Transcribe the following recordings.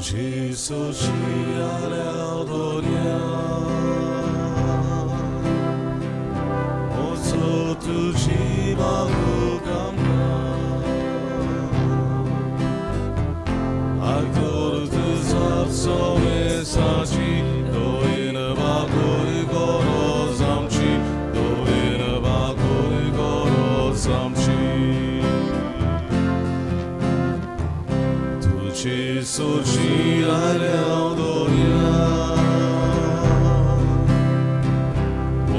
Jesus Adoria Oso tuji magugama Aktor tuzap soe sachi Doina bagori goro zamchi Doina bagori goro zamchi Jesus Adoria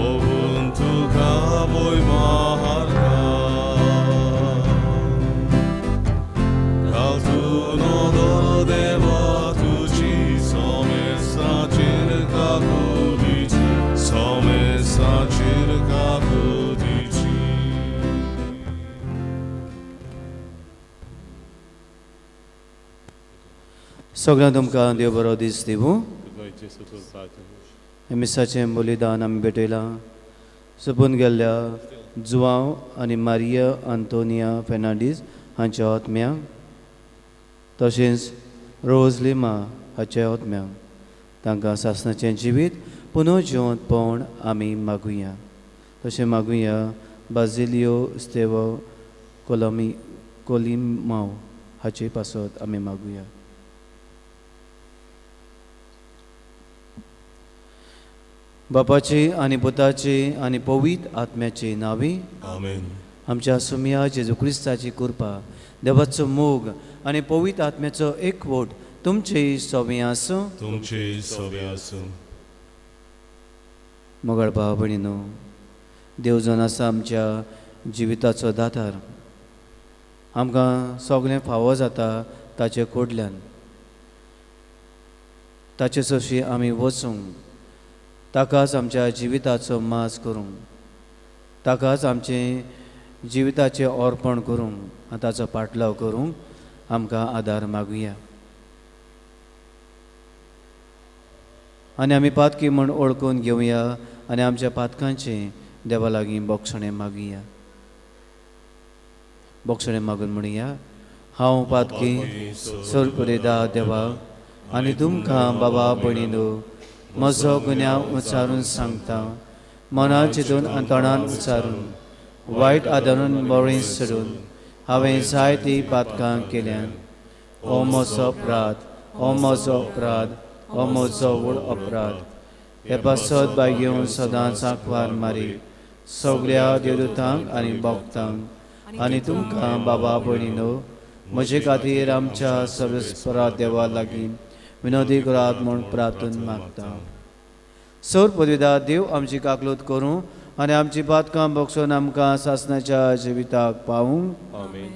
Ovuntu kaboi maharka Kaltuno do deva tuji Somesa circa kudici Somesa circa kudici सगळ्यांक तुमकां देव बरो दीस दिवं मिसाचें बलिदान आमी भेटयलां सुपून गेल्ल्या जुवांव आनी Maria Antonia Fernandes हांच्या आत्म्यांक तशेंच रोजलिमा हाच्या आत्म्यांक तांकां सासणाचें जिवीत पुनः जिवंत पावोवन आमी मागुया तशें मागुया बाजिलियो स्तेवो कोलिमांव हाचे पासत आमी मागुया बापाची आनी पुताची आनी पवित्र आत्म्याची नावी आमेन आमच्या सुमिया जेजू क्रिस्ताची कृपा देवाचो मोग आनी पवित्र आत्म्याचो एकवट तुमचे सोबी आसूं तुमचे सोबे आसूं मोगाळ भाव भयणीनो देव जावन आसा आमच्या जिविताचो दातार आमकां सगळें फावो जाता ताचे कडल्यान ताचे सशी आमी वचूंक ताकाच आमच्या जिविताचो माज करूंक ताकाच आमचे जिविताचें अर्पण करूंक आनी ताचो पाटलाव करूंक आमकां आदार मागुया आनी आमी पातकी म्हूण ओळखून घेवया आनी आमच्या पातकांचें देवा लागीं बोक्षणें मागुया बोक्षणें मागून म्हणुया हांव पातकी सोरपुरेदा देवा आनी तुमकां बाबा भयणीनो म्हजो गुन्यांव उच्चारून सांगता मनांत चिंतून आनी तोंडान उच्चारून वायट आदारून बरें सोडून हांवें जायतीं पातकां केल्यान हो म्हजो अपराध हो म्हजो अपराध हो म्हजो व्हड अपराध हे पासत बाय घेवन सदांच आंकवार मारी सगळ्या देवदूतांक आनी भक्तांक आनी तुमकां बाबा भयणीनो म्हजे खातीर आमच्या सर्वेस्परा देवा लागीं विनोदी करात म्हूण प्रार्थन मागता सोर पदवीदार देव आमची काकलूत करूं आनी आमची पातकां बक्षून आमकां सासणाच्या जिविताक पावूंक आमेन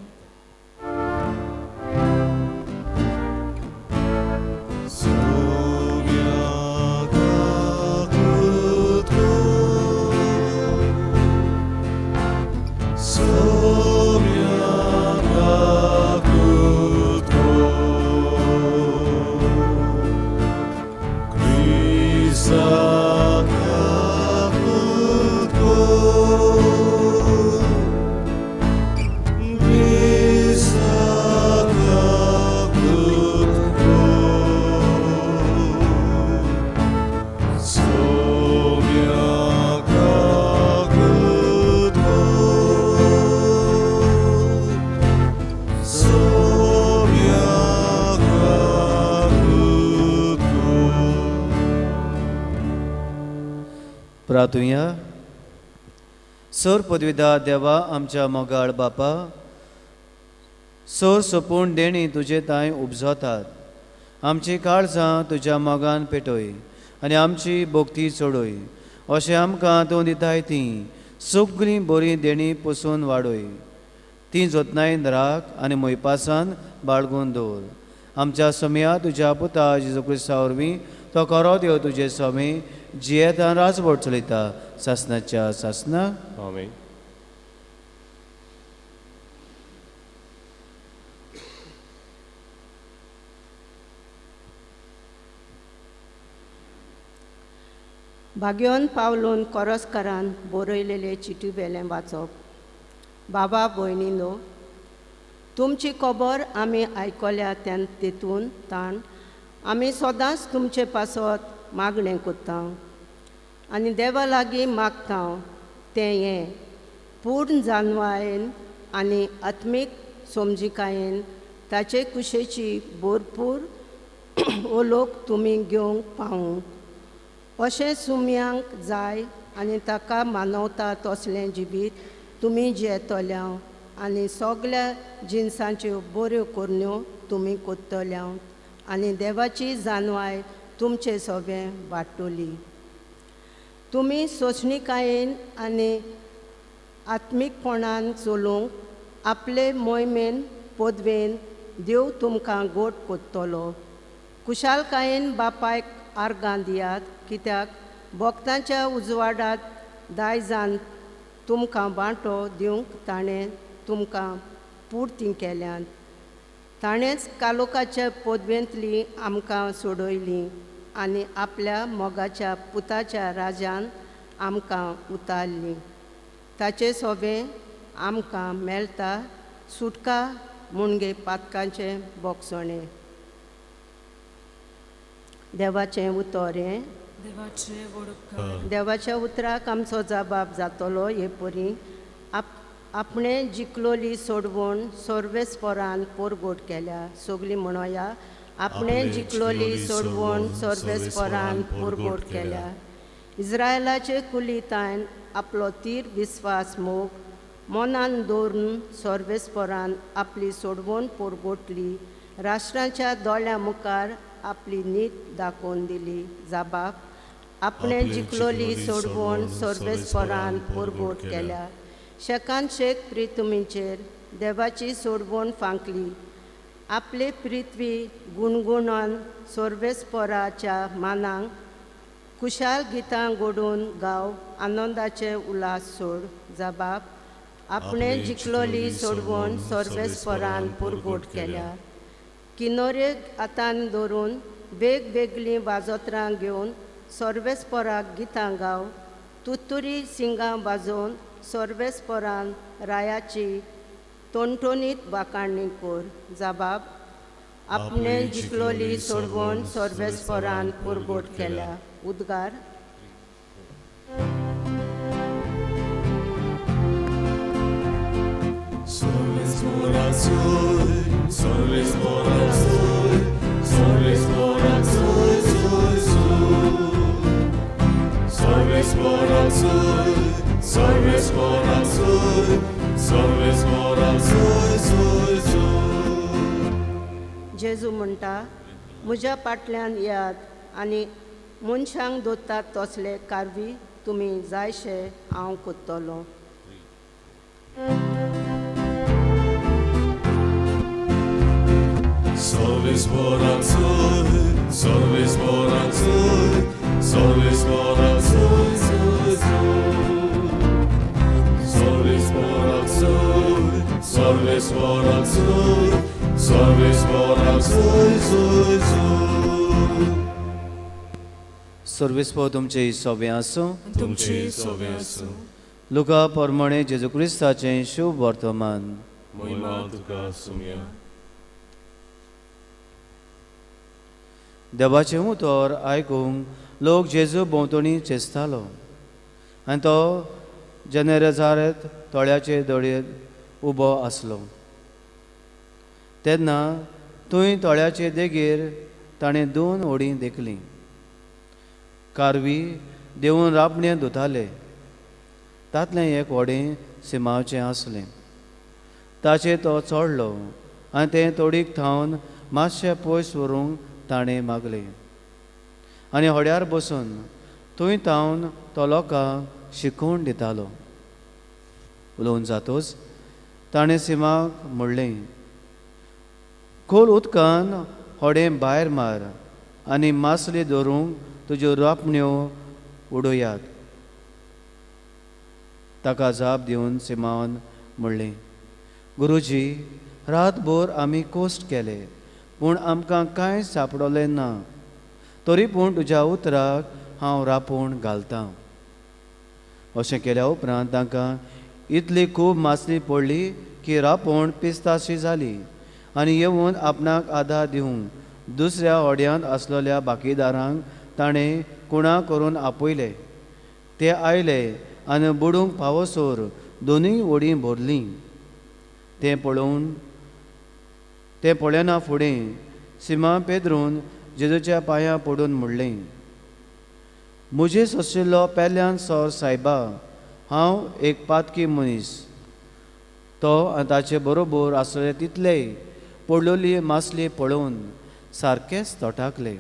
प्रार्थुया सोर पदवीदार देवा आमच्या मोगाळ बापा सोर सोपून देणी तुजे तांय उपजोतात आमची काळजां तुज्या मोगान पेटोय आनी आमची भोक्ती चोडोय अशें आमकां तूं दिताय ती सगळीं बरी देणी पसून वाडोय ती जतनायेन राख आनी मोयपासान बाळगून दवर आमच्या सोम्या तुज्या पुता जेजू क्रिस्ता वरवीं तो खरो देव तुजे सोमी जियेता राजवट चलयता सासणाच्या सासना आमेन भाग्योन पावलोन कोरसकारान बरयलेले चिटी वेलें वाचप बाबा भयणीनो तुमची खबर आमी आयकल्या तेतून ताण आमी सदांच तुमचे पासत मागणें कोत्ता आनी देवा लागीं मागता तें हें पूर्ण जाणवायेन आनी आत्मीक समजिकायेन ताचे कुशेची भरपूर ओलोक तुमी घेवंक पावूं अशें सुमयांक जाय आनी ताका मानवता तसलें जिबीत तुमी जेतल्या आनी सगल्या जिन्सांच्यो बऱ्यो करण्यो तुमी कोत्तल्या आनी देवाची जाणवाय तुमचे सगळें वाडटली. तुमी सोंसणीकायेन आनी आत्मीकपणान चलूंक आपले मोहिमेन पदवेन देव तुमकां गोट कोत्तलो. कुशालकायेन बापायक आर्गां दियात कित्याक भक्तांच्या उजवाडांत दायजान तुमकां वांटो दिवंक ताणें तुमकां पुर्ती केल्यात. ताणेंच कालोकाच्या पदवेंतली आमकां सोडयलीं आनी आपल्या मोगाच्या पुताच्या राजान आमकां उतारलीं. ताचे सोबें आमकां मेळटा सुटका मुणगे पातकांचें बोगसणें. देवाचें उतर हें देवाच्या उतराक आमचो जबाब जातलो हे परी आपणे जिखलोली सोडवण सर्वेस्परान पोरगोट केल्या. सगळीं म्हणोया आपणे जिखलोली सोडवण सर्वेस्परान पोरगोट केल्या. इस्रायलाचे कुलीतायन आपलो तीर विस्वास मोग मनान दवरून सर्वेस्परान आपली सोडवण पोरगोटली. राष्ट्रांच्या दोळ्या मुखार आपली नीत दाखोवन दिली. जाबाब आपणे जिखलोली सोडवण सर्वेस्परान पोरगोट केल्या. शेकान शेक प्रितुमीचेर देवाची सोडवण फांकली. आपले पृथ्वी गुणगुणान सर्वेस्पराच्या मानांक कुशाल गितां घडोवन गाव आनंदाचे उलास सोड. जाबाब आपणे जिखलोली सोडवण सर्वेस्परान पुरगोट केल्या. किनोरेक हातान धरून वेगवेगळीं वाजोत्रां घेवन सर्वेस्पराक गितां गाव. तुतुरी सिंगां वाजोवन सर्वेस्परान रायाची तोणटोणीत वाकाणणी कर. जाबाब आपणे जिखलोली सोडवण सर्वेस्परान पुरगोट केल्या. उद्गार जेजू म्हणटा म्हज्या फाटल्यान यात आनी मनशांक दोत्तात तसले कारवी तुमी जायशे हांव कोत्तलो. सर्वेस्पो तुमचे सोबे आसूं. तुमचे सोबे आसूं. लुका पोरमणे जेजू क्रिस्ताचें शुभ वर्तमान. महिमा तुका सुमया. देवाचें उतर आयकूंक लोक जेजू भोंवतणी चेस्तालो आनी तो जनेरेझारेत तळ्याचे दळयेंत उबो आसलो. तेन्ना थंय तळ्याचे देगेर ताणें 2 व्हडीं देखलीं. कारवी देवून रापणें धुताले. तातलें एक व्हडें सिमाचें आसलें. ताचेर तो चडलो आनी तें तोडीक थावन मातशें पयस व्हरूंक ताणें मागलें. आनी होड्यार बसून थंय थावन तो लोकांक शिकवण दितालो. उलोवन जातूच ताणें सिमाक म्हणलें, खोल उदकान होडें भायर मार आनी मासली धरूंक तुज्यो रापण्यो उडोयात. ताका जाप दिवन सिमावन म्हणलें, गुरुजी, रातभर आमी कोश्ट केले पूण आमकां कांय सापडोलें ना. तरी पूण तुज्या उतराक हांव रापूण घालतां. अशें केल्या उपरांत तांकां इतली खूब मासली पडली की रापूण पिस्ताशी जाली आनी येवन आपणाक आदार दिवंक दुसऱ्या ओड्यांत आसलेल्या बाकीदारांक ताणें कुणा करून आपयले. ते आयले आनी बुडूंक फावोसोर दोनूय ओडीं भरलीं. तें पळयना फुडें सिमोन पेद्रून जेजूच्या पांयां पडून म्हणलें, म्हजे सोंशिल्लो पेल्यान सोर सायबा, हांव एक पातकी मनीस. तो आनी ताचे बरोबर आसलेले तितलेय पडलेली मासली पळोवन सारकेच तोटाकले.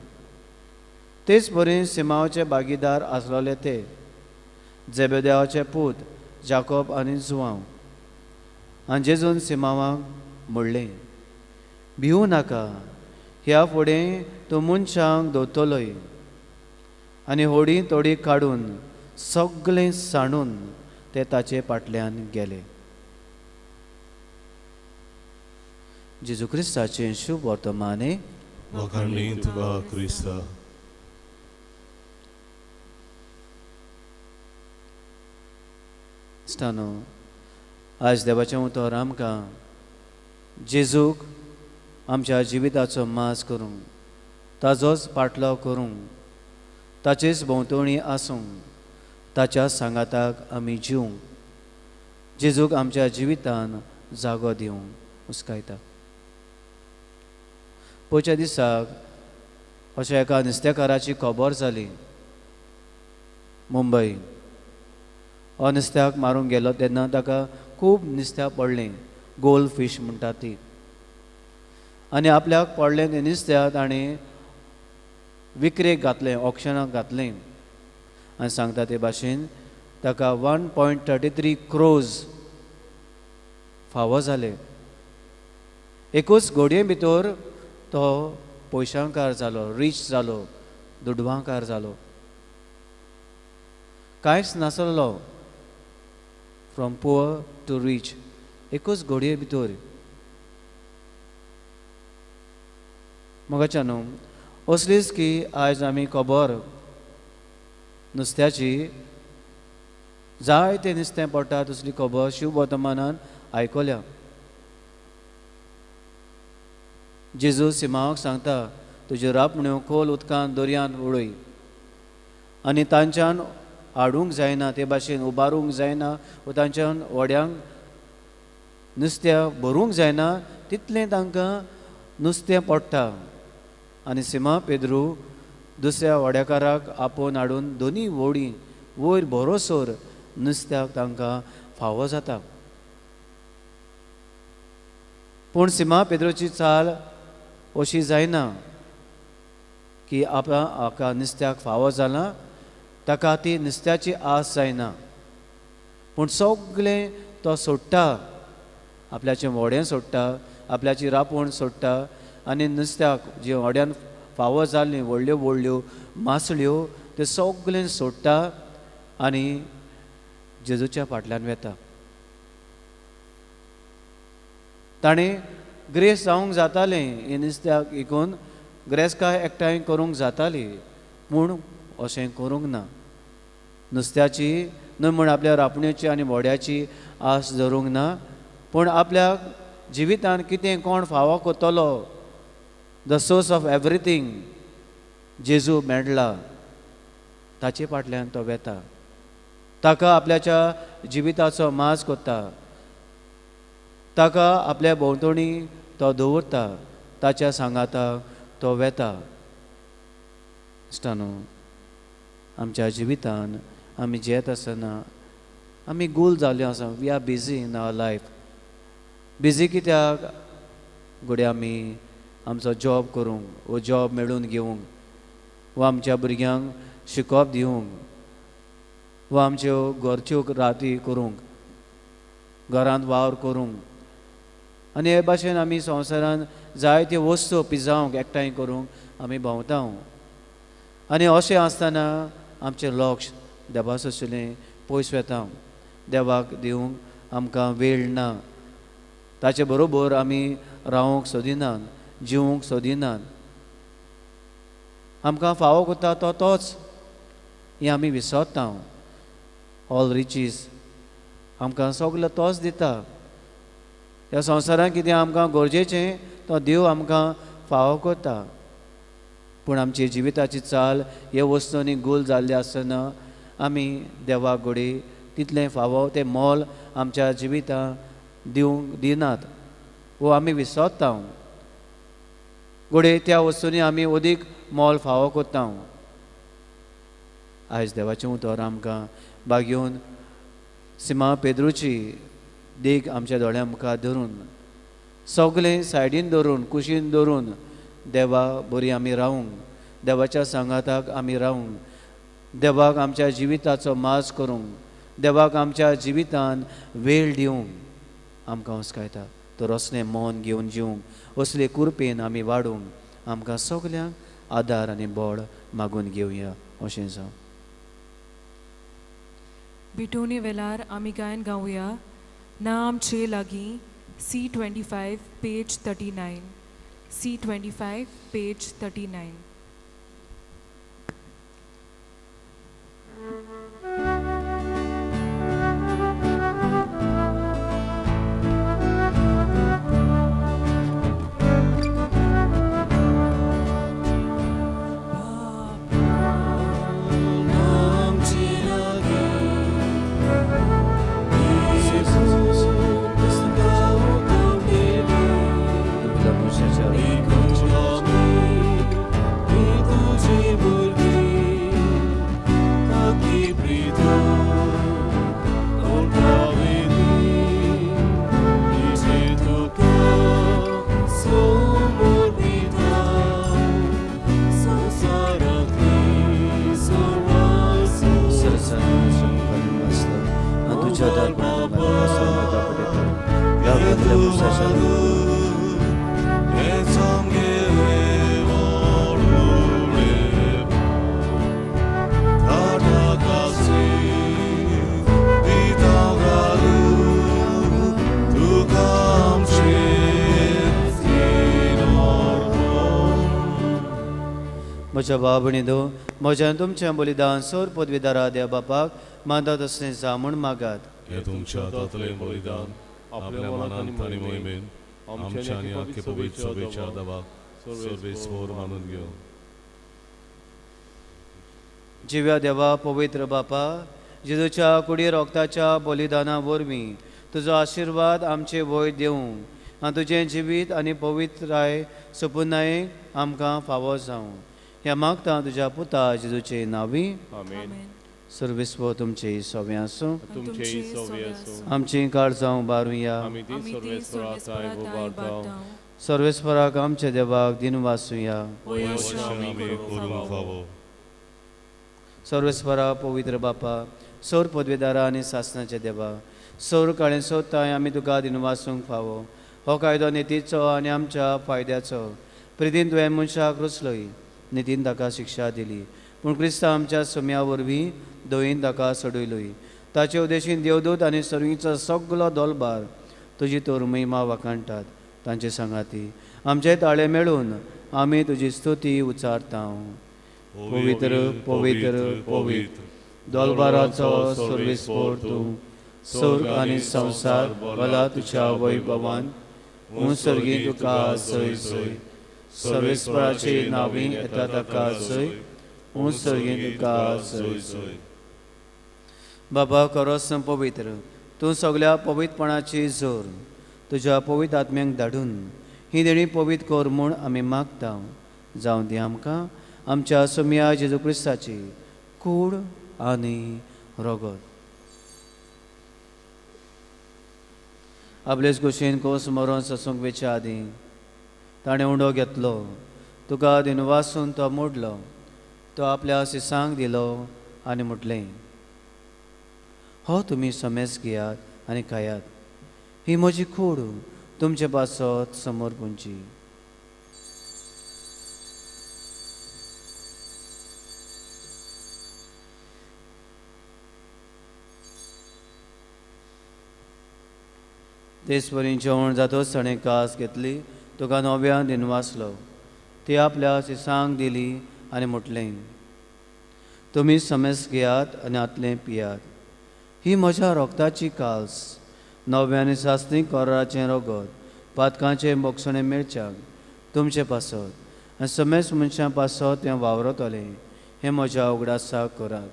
तेच परी सिमावाचे बागीदार आसलेले ते जेबेदेवाचे पूत जाकोब आनी जुआंव. आनी जेजून सिमावाक म्हणलें, भिवू नाका, ह्या फुडें तूं मनशांक दोतोलोय. आनी होडी तोडी काडून सगळें सांडून ते ताचे फाटल्यान गेले. जेजू क्रिस्ताचें शुभ वर्तमाने. वखाणी तुका क्रिस्ता. स्तानो, आज देवाचें उतर आमकां जेजूक आमच्या जिविताचो माज करूंक, ताजोच पाटलो करूंक, ताचेच भोंवतणी आसूंक, ताच्या सांगाताक आमी जिवंक, जेजूक आमच्या जिवितान जागो दिवंक उस्कायता. पयच्या दिसाक अशा एका नुस्तेकाराची खबर जाली मुंबय. हो नुस्त्याक मारूंक गेलो तेन्ना ताका खूब नुस्त्या पडलें, गोल्ड फीश म्हणटा ती. आनी आपल्याक पडलें तें नुस्त्या ताणें विक्रेक घातलें, ऑक्शनाक घातलें. आनी सांगता ते भाशेन ताका 1.33 crores फावो जाले. एकूच घोडये भितर तो पयशांकार जालो, रीच जालो, दुडवांकार जालो. कांयच नासलो, फ्रॉम पुअर टू रीच, एकूच घोडये भितर. मगाच्या न्हू असलीच की आयज आमी खबर नुस्त्याची जायते नुस्तें पडटा तसली खबर शुभ वर्तमानान आयकल्या. जेजू सिमावाक सांगता, तुज्यो रापण्यो खोल उदकांत दर्यांत उडय. आनी तांच्यान हाडूंक जायना, ते भाशेन उबारूंक जायना, वा तांच्यान व्हड्यांक नुस्त्या भरूंक जायना, तितलें तांकां नुस्तें पडटा. आनी सिमा पेद्रू दुसऱ्या व्हड्याकाराक आपोवन हाडून दोनी व्हडी वयर भरोसोर नुस्त्याक तांकां फावो जाता. पूण सिमा पेद्रूची चाल अशी जायना की हाका नुस्त्याक फावो जाला, ताका ती नुस्त्याची आस जायना. पूण सगळें तो सोडटा, आपल्याचें व्हडें सोडटा, आपल्याची रापण सोडटा. आनी नुस्त्याक जी व्हड्यान फावो जाल्लीं व्हडल्यो व्हडल्यो मासळ्यो त्यो सगळें सोडटा आनी जेजूच्या फाटल्यान वेता. ताणें ग्रेस जावंक जातालें, ही नुस्त्याक इकून ग्रेस्काय एकठांय करूंक जाताली, पूण अशें करूंक ना. नुस्त्याची न्हय म्हण आपल्या रापणेची आनी व्हड्याची आस धरूंक ना, पूण आपल्याक जिवितान कितें कोण फावो करतलो, द सोर्स ऑफ एवरीथींग जेजू मेळ्ळा, ताचे फाटल्यान तो वेता. ताका आपल्याच्या जिविताचो माज कोत्ता, ताका आपल्या भोंवतणी तो दवरता, ताच्या सांगाताक तो वेता. इश्टानो, आमच्या जिवितान आमी जियेत आसतना आमी गूल जाल्यो आसा. We are busy in our life. Busy कित्याक? घडये आमी आमचो जॉब करूंक, वो जॉब मेळून घेवंक, वा आमच्या भुरग्यांक शिकोवप दिवंक, वा आमच्यो घरच्यो राती करूंक, घरांत वावर करूंक. आनी हे भाशेन आमी संवसारान जायत्यो वस्तू पिजावंक एकठांय करूंक आमी भोंवता. आनी अशें आसतना आमचें लक्ष देवा सोशिल्लें पयस वेता. देवाक दिवंक आमकां वेळ ना. ताचे बरोबर आमी रावंक सोदिनात, जिवंक सोदिनात. आमकां फावो करता तो तोच, हें आमी विसरता. ऑल रिचीस आमकां सगळें तोच दिता. ह्या संवसारांत कितें आमकां गरजेचें तो देव आमकां फावो करता. पूण आमची जिविताची चाल हे वस्तूंनी गोल जाल्ली आसतना आमी देवाक घोडी तितलें फावो तें मोल आमच्या जिवितांत दिवंक दिनात वो आमी विसरता घोडे त्या वस्तूंनी आमी अदीक मोल फावो करता आयज देवाचें उतर आमकां बागेवन सिमा पेद्रूची देख आमच्या दोळ्यां मुखार धरून सगळें सायडीन दवरून कुशीन दवरून देवा बरी आमी रावूंक देवाच्या सांगाताक आमी रावूंक देवाक आमच्या जिविताचो माज करूंक देवाक आमच्या जिवितान वेळ दिवंक आमकां हुस्कायता तर असलें मौन घेवन जिवंक असले कुरपेन आमी वाडूंक आमकां सगल्यांक आदार आनी बळ मागून घेवया अशें जावं. बिटोने वेलार आमी गायन गावया ना आमचे लागीं C25 पेज 39 C25 पेज 39. म्हज्या बाबणीदो म्हज्यान तुमचें बलिदान सोर पदवीदारा देव बापाक मानतात असलें जा म्हूण मागात. हे तुमच्या दातलें बलिदान आपल्या मनांत आनी मोहिमेन आमच्या आनी आख्खे पवित्र सभेच्या देवाक सर्वेस्वर मानून घेवं. जिव्या देवा पवित्र बापा जेजूच्या कुडी रोगताच्या बलिदाना वरवीं तुजो आशिर्वाद आमचे वयर दिवंक आनी तुजें जिवीत आनी पवित्राय सपुनायेक आमकां फावो जावं ह्या मागता तुज्या पुता जेजूचे नांवी. आमेन. सर्वेस्व तुमचे सवे आसूं तुमचे सवे आसूं. आमची काळजां बारुया आमी ती सर्वेस्पराताय उबारतांव. सर्वेस्पराक आमच्या देवाक दिन वासुया. करूंक फावो. सर्वेस्परा पवित्र बापा सौर पदवीदारा आनी सासणाचे देवा सौर काळें सोदताय आमी तुका दिन वासूंक फावो हो कायदो नितीचो आनी आमच्या फायद्याचो. प्रितीन तुवें मनशाक रुचलोय नितीन ताका शिक्षा दिली पूण क्रिस्ता आमच्या सुम्या वरवीं दोयीन ताका सोडयलोय. ताचे उद्देशीन देवदूत आनी सर्वीचो सगलो दोलबार तुजी तोर महिमा वाखाणटात. तांचे सांगाती आमचे ताळे मेळून आमी तुजी स्तुती उच्चारता. पवित्र पवित्र पवित्र दोलबाराचो सर्वेस्पर तूं स्वर्ग आनी संवसार भला तुज्या वैभवान सर्गी तुका सय सय सर्वेस्पराची नांवी येता ताका सय सर्गी तुका सय सय. बाबा खरोच पवित्र तूं सगळ्या पवित्रपणाची जोर तुज्या पवित्र आत्म्यांक धाडून ही देणी पवित्र कर म्हूण आमी मागता. जावं दी आमकां आमच्या सुम्या जेजू क्रिस्ताची कूड आनी रगत. आपलेच कुशीन कोस मरोन ससूंक वेच्या आदीं ताणें उंडो घेतलो तुका दिन वासून तो मोडलो तो आपल्या सिसांक दिलो आनी म्हटलें हो तुमी समेस घेयात आनी खायात ही म्हजी कूड तुमचे पासत समोर पुंची. तेसपरी जेवण जातोच ताणें कास घेतली तुका नव्या दिन वाचलो ती आपल्या सिसांक दिली आनी म्हटलें तुमी समेस घेयात आनी आतलें पियात ही म्हज्या रोगताची कास नव्यानी सासणी कोराचें रगत पातकांचें बोगसणें मेळच्याक तुमचे पासत आनी समेस्त मनशां पासत तें वावरतलें हें म्हज्या उगडासा करात.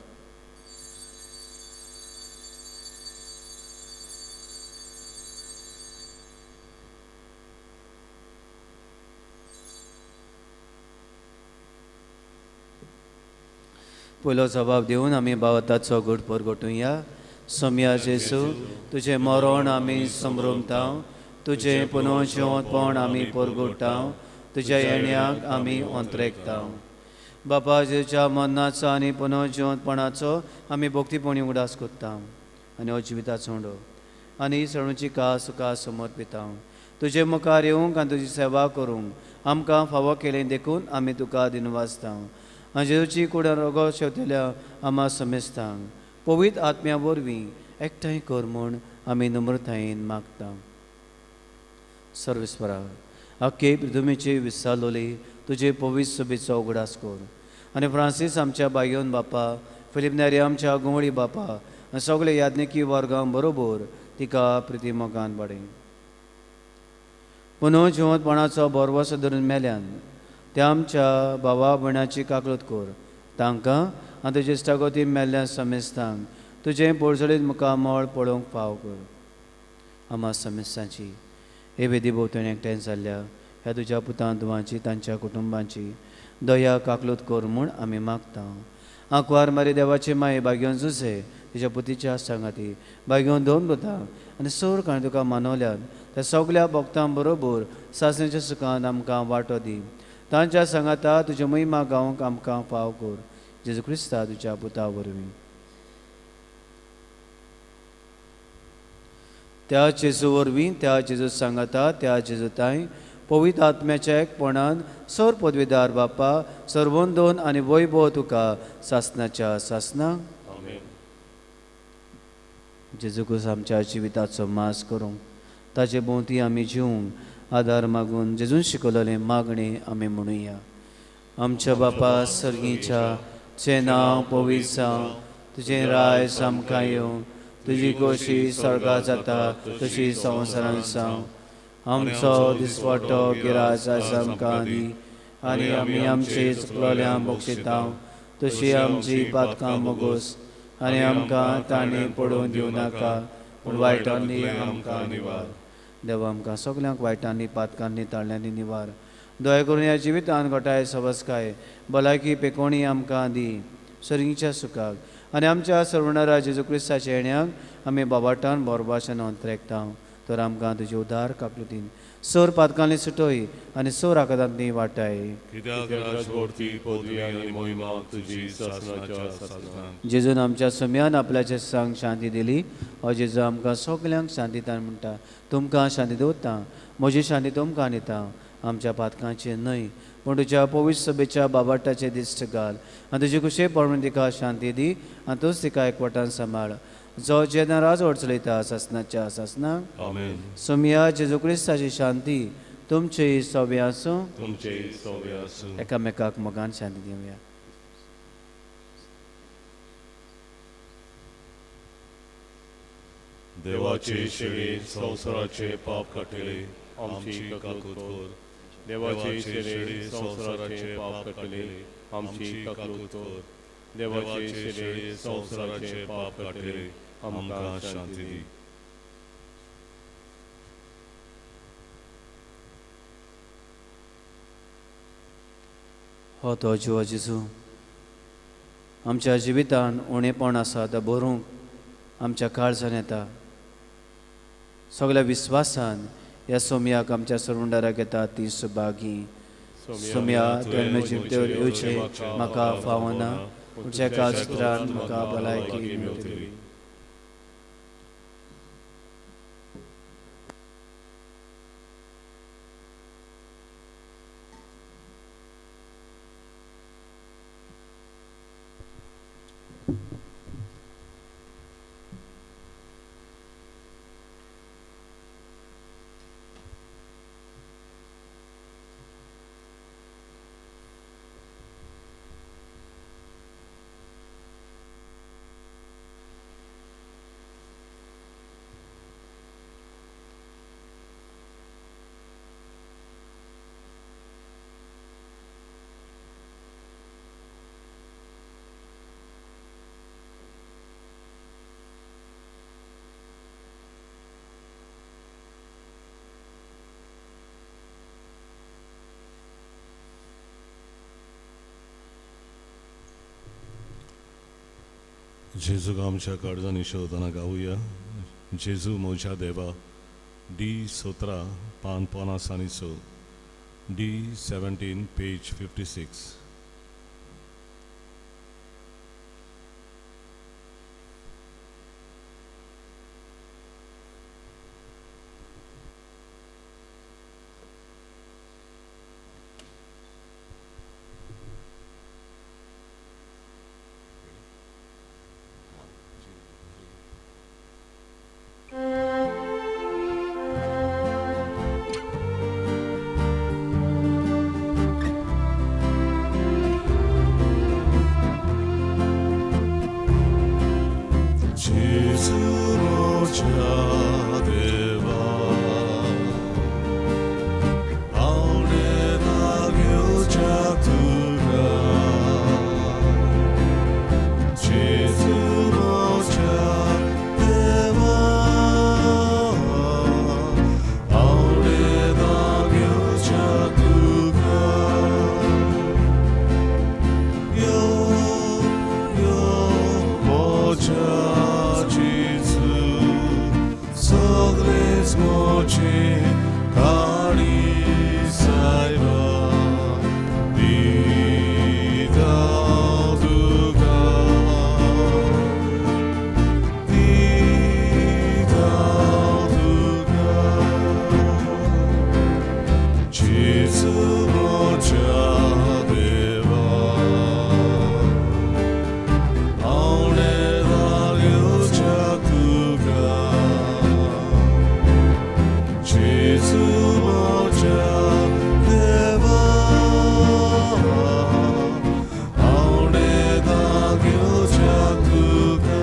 पयलो जबाब दिवन आमी भावताचो घोट परगटुया. सोम्या जेसू तुजें मरण आमी समरुमता, तुजें पुनर्जिवंतपण आमी परगट्टा, तुज्या येण्याक आमी अंतरेकता. बापा जेच्या मरणाचो आनी पुनर्जिवंतपणाचो आमी भक्तीपणी उगडास कोत्ता आनी अजिविताचो हुंडो आनी सणुची कास सुका समर्पिता. तुजे मुखार येवंक आनी तुजी सेवा करूंक आमकां फावो केलें देखून आमी तुका दिनवासता. आनी जेजूची कुडा रोगो शेवतेल्या आमा समेस्तांक पवित्र आत्म्या वरवीं एकठांय कर म्हूण आमी नम्रतायेन मागता. सर्वेस्परा आख्खे पृथ्वीची विस्तारलोली तुजे पवित्र सभेचो उगडास कर आनी फ्रांसीस आमच्या बायोन बापा, फिलीप नेरी आमच्या गुंवळी बापा आनी सगळे याज्ञिकी वर्गां बरोबर तिका प्रितीमोगान बडय. पुनर्जिवंतपणाचो बोरवोसो धरून मेल्यान त्या आमच्या भावा भयणाची काकूट कर. तांकां आनी तुजे इश्टागोती मेल्ल्या समेस्तांक तुजें पडसडीत मुखामळ पळोवंक फाव कर. आमा समेस्तांची हे वेदी भोंवतणी एकठांय जाल्ल्या ह्या तुज्या पुतां दुवांची तांच्या कुटुंबांची दया काकलूत कर म्हूण आमी मागता. आंकवार मारी देवाची माय भाग्योन जुसे तिच्या पुतीच्या सांगाती भाग्योन दोन पुतां आनी सर काणी तुका मानवल्यान त्या सगल्या भक्तां बरोबर सासणेच्या सुखान आमकां वांटो दी. तांच्या सांगाता तुज्या महिमा गावंक आमकां फाव कर. जेजू क्रिस्ता तुज्या पुता वरवीं. त्या जेजू वरवीं त्या जेजू सांगाता त्या जेजूताय पवित्र आत्म्याच्या एकपणान सर पदवीदार बापा सर्वोंदोन आनी वैभव तुका सासनाच्या सासना. जेजू क्रिस्त आमच्या जिविताचो मास करूंक ताचे भोंवती आमी जिवंक आदार मागून जेजून शिकयलेलें मागणें आमी म्हणुया. आमच्या बापा सर्गीच्या तुजें नांव पवित्र जावं, तुजें राय सामका येवं, तुजी खोशी स्वर्गांत जाता तशी संवसारांत जावं. आमचो दिसपट्टो गिराय आयज आमकां दी आनी आमी आमची चुकलोल्यांक बक्षिता तशी आमची पातकां मोगोस आनी आमकां तांणी पडून दिवं नाका पूण वायटांनी आमकां निवार. देवा आमकां सगल्यांक वायटांनी पातकांनी ताळ्यांनी निवार. दया करून ह्या जिवितान घोटाय सवस्काय भलायकी पेकोणी आमकां दी सर्गीच्या सुखाक आनी आमच्या सर्वणारा जेजू क्रिस्ताच्या येण्याक आमी बाबाटान बोरभाशेन अंतरेकता. तर आमकां तुजे उदार काकलुतीन सर पातकांनी सुटोय आनी सर आकादांतनी वाटाय. जेजून आमच्या सम्यान आपल्याचे सांग शांती दिली. हो जेजू आमकां सगल्यांक शांतीतान म्हणटा तुमकां शांती दवरता, म्हजी शांती तुमकां दिता. आमच्या पातकांचे न्हय पूण तुज्या पवित्र सभेच्या बाबाटाचे दिश्ट घाल आनी तुजे कुशे पडून तिका शांती दी आनी तूंच तिका एकवटान सांबाळ. जो जेन्ना राज चलयता सासनाच्या सासना. सोम्या जेजू क्रिस्ताची शांती तुमचे सव्या आसूं. एकामेकाक मोगान शांती दिवया. देवाचे शेळे संवसाराचे पाप काटले आमची काकूट कर. देवाचे शेळे संवसाराचे पाप काटले आमची काकूट कर. देवाचे शेळे संवसाराचे पाप काटले आमकां शांती दी. हो तो जिवा जेजू आमच्या जिवितान उणेपण आसा तें भरूंक आमच्या काळजान येता. सगळ्या विस्वासान ह्या सोम्याक आमच्या सर्वंडाराक येता ती सुभागी. सोम्या तुवें जिवतेर येवचें म्हाका फावना पूण जेका चित्रान म्हाका भलायकी मेळटली. जेजूक आमच्या काळजांनी शोधना गावया. जेजू म्हज्या देवा. D17 पान 50 D17 पेज 56. जेजू म्हज्या देवा. आवडेला घेवच्या तुका. जेजू म्हज्या देवा. आवडेला घेवच्या तुका. यो यो म्हज्या Sogles moche kari saiba Dita duga Dita duga Jesu mocha deva Aune dalyo chatuga Jesu mocha deva aune dagyo chatuka.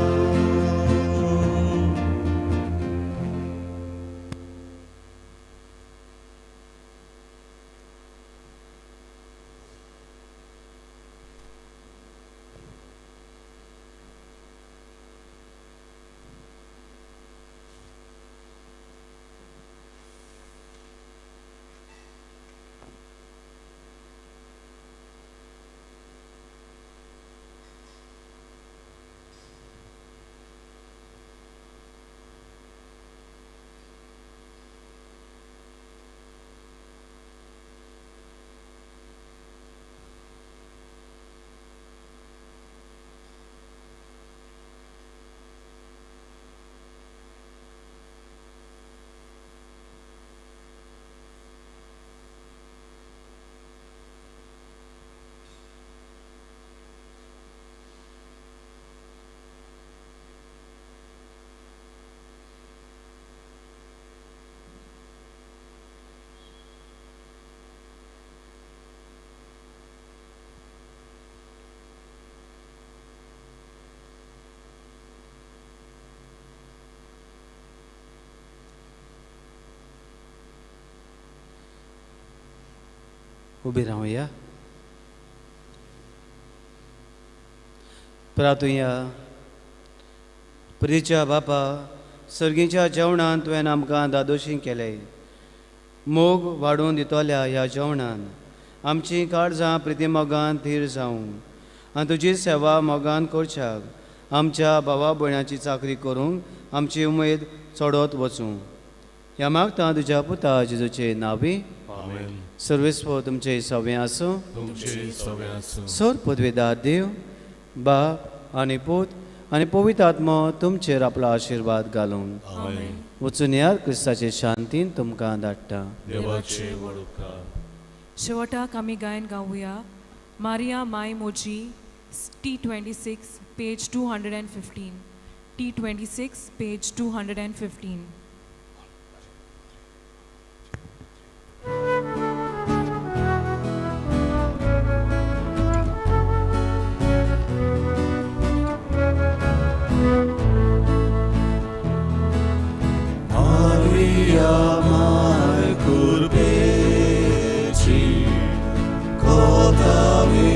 उबे राहूया. प्रार्थुया. प्रिच्या बापा, सर्गीच्या जेवणान तुवें आमकां दादोशी केलें. मोग वाडून दितोल्या ह्या जेवणान आमची काळजां प्रिती मोगान थीर जावं आनी तुजी सेवा मोगान करच्याक आमच्या भावा भयणाची चाकरी करूंक आमची उमेद चडत वचूं. ह्या मागता तुज्या पुता जेजूचे नांवी. आमेन. सर्वेस्व तुमचे सवे आसूं. तुमचे सवे आसूं. सोर पदवेदार देव बाप आनी पूत आनी पवित्र आत्मो तुमचेर आपलो आशिर्वाद घालून आमेन. वचून यार क्रिस्ताचे शांतीन तुमकां धाडटा. देवाचे वडुकार. शेवटाक आमी गायन गावया. मारिया माय मोजी T26 page 215. T26 page 215. Maria mai curbeci, cotavi